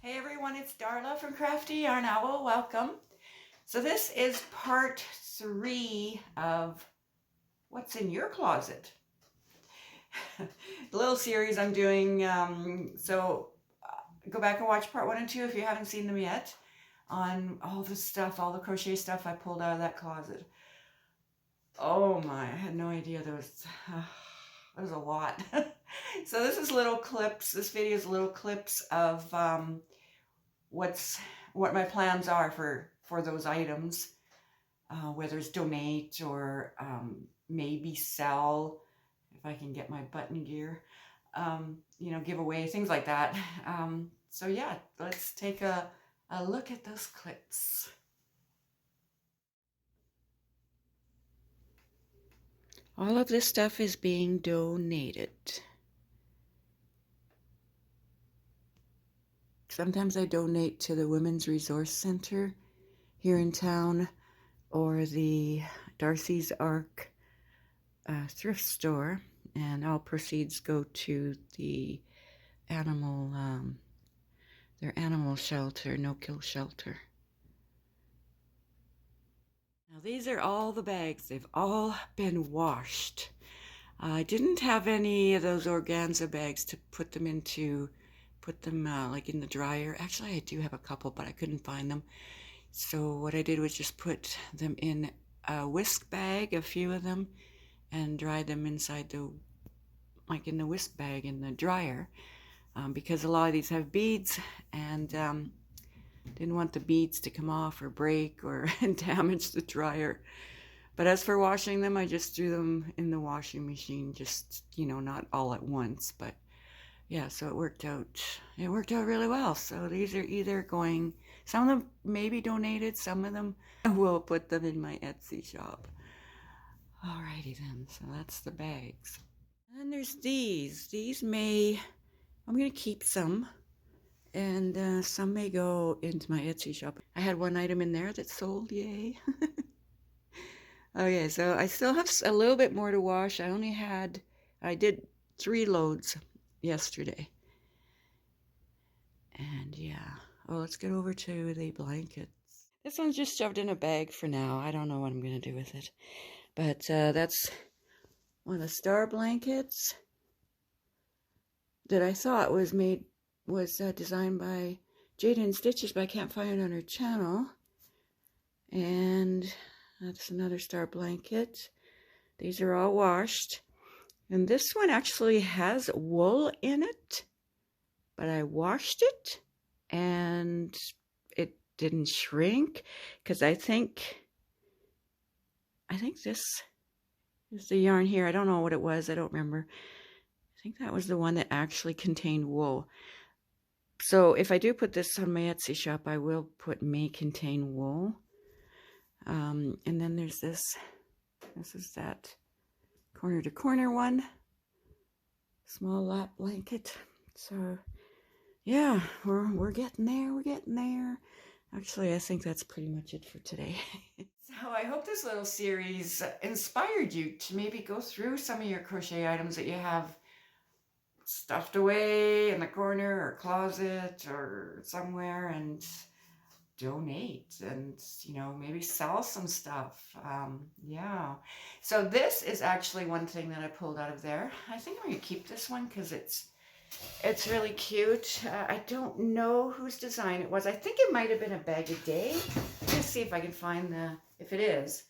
Hey everyone, it's Darla from crafty.yarn.owl. Welcome. So this is part 3 of what's in your closet. The little series I'm doing. Go back and watch part 1 and 2 if you haven't seen them yet, on all the stuff, all the crochet stuff I pulled out of that closet. Oh my, I had no idea there was a lot. So this is little clips. This video is little clips of what my plans are for those items, whether it's donate or maybe sell if I can get my button gear, give away, things like that. So yeah, let's take a look at those clips. All of this stuff is being donated. Sometimes I donate to the Women's Resource Center here in town, or the Darcy's Ark thrift store, and all proceeds go to the animal, their animal shelter, no-kill shelter. Now these are all the bags. They've all been washed. I didn't have any of those organza bags to put them like in the dryer. Actually, I do have a couple, but I couldn't find them. So what I did was just put them in a whisk bag, a few of them, and dry them inside in the whisk bag in the dryer, because a lot of these have beads, and didn't want the beads to come off or break or damage the dryer. But as for washing them, I just threw them in the washing machine, just, not all at once, but yeah, so it worked out really well. So these are either going, some of them may be donated, some of them will put them in my Etsy shop. Alrighty then, so that's the bags. And there's these. I'm gonna keep some, and some may go into my Etsy shop. I had one item in there that sold, yay. Okay, so I still have a little bit more to wash. I did 3 loads yesterday. And yeah, let's get over to the blankets. This one's just shoved in a bag for now. I don't know what I'm going to do with it. But that's one of the star blankets that I thought was designed by Jada Stitches, but I can't find it on her channel. And that's another star blanket. These are all washed. And this one actually has wool in it, but I washed it and it didn't shrink, because I think this is the yarn here. I don't know what it was. I don't remember. I think that was the one that actually contained wool. So if I do put this on my Etsy shop, I will put may contain wool. And then there's this. This is that corner to corner one, small lap blanket. So yeah, we're getting there. Actually, I think that's pretty much it for today. So I hope this little series inspired you to maybe go through some of your crochet items that you have stuffed away in the corner or closet or somewhere, and donate, and maybe sell some stuff. Yeah, so this is actually one thing that I pulled out of there. I think I'm gonna keep this one because it's really cute. I don't know whose design it was. I think it might have been a Bag a Day. Let's see if I can find if it is.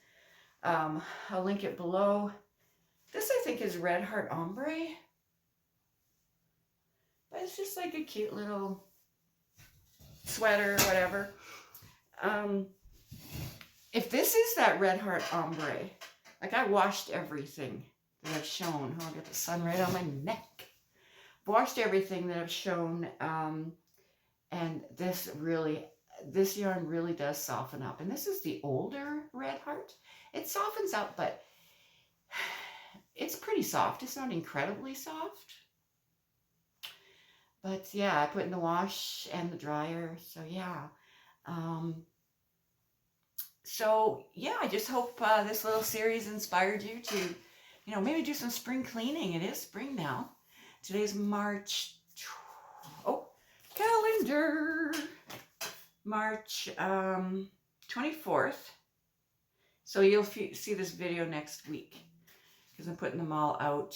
I'll link it below. This I think is Red Heart Ombre, but it's just like a cute little sweater or whatever. If this is that Red Heart Ombre, like, I washed everything that I've shown. I'll get the sun right on my neck. Washed everything that I've shown, and this yarn really does soften up. And this is the older Red Heart. It softens up, but it's pretty soft. It's not incredibly soft. But yeah, I put in the wash and the dryer. So yeah. So yeah, I just hope this little series inspired you to, maybe do some spring cleaning. It is spring now. Today's March. Oh, Callie. calendar. March 24th. So you'll see this video next week because I'm putting them all out,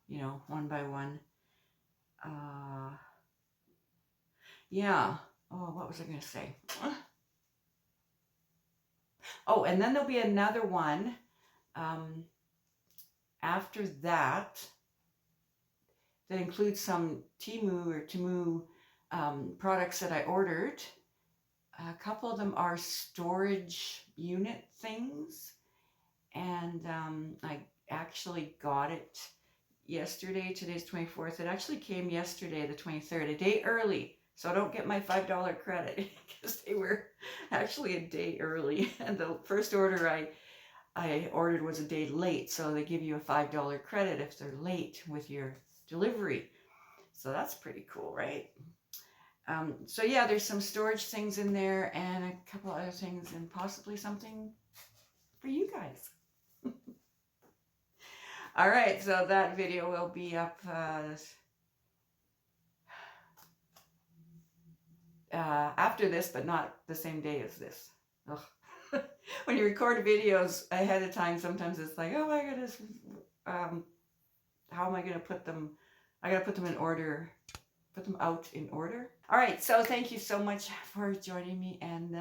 you know, one by one. Yeah. Oh, what was I going to say? Oh, and then there'll be another one after that that includes some Temu or Temu products that I ordered. A couple of them are storage unit things, and I actually got it yesterday. Today's 24th. It actually came yesterday, the 23rd, a day early. So I don't get my $5 credit because they were actually a day early. And the first order I ordered was a day late. So they give you a $5 credit if they're late with your delivery. So that's pretty cool, right? So yeah, there's some storage things in there and a couple other things and possibly something for you guys. All right, so that video will be up after this, but not the same day as this. When you record videos ahead of time, sometimes it's like, oh my goodness, how am I going to put them? I got to put them in order, put them out in order. All right, so thank you so much for joining me, and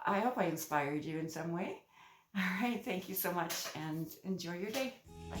I hope I inspired you in some way. All right, thank you so much, and enjoy your day. Bye.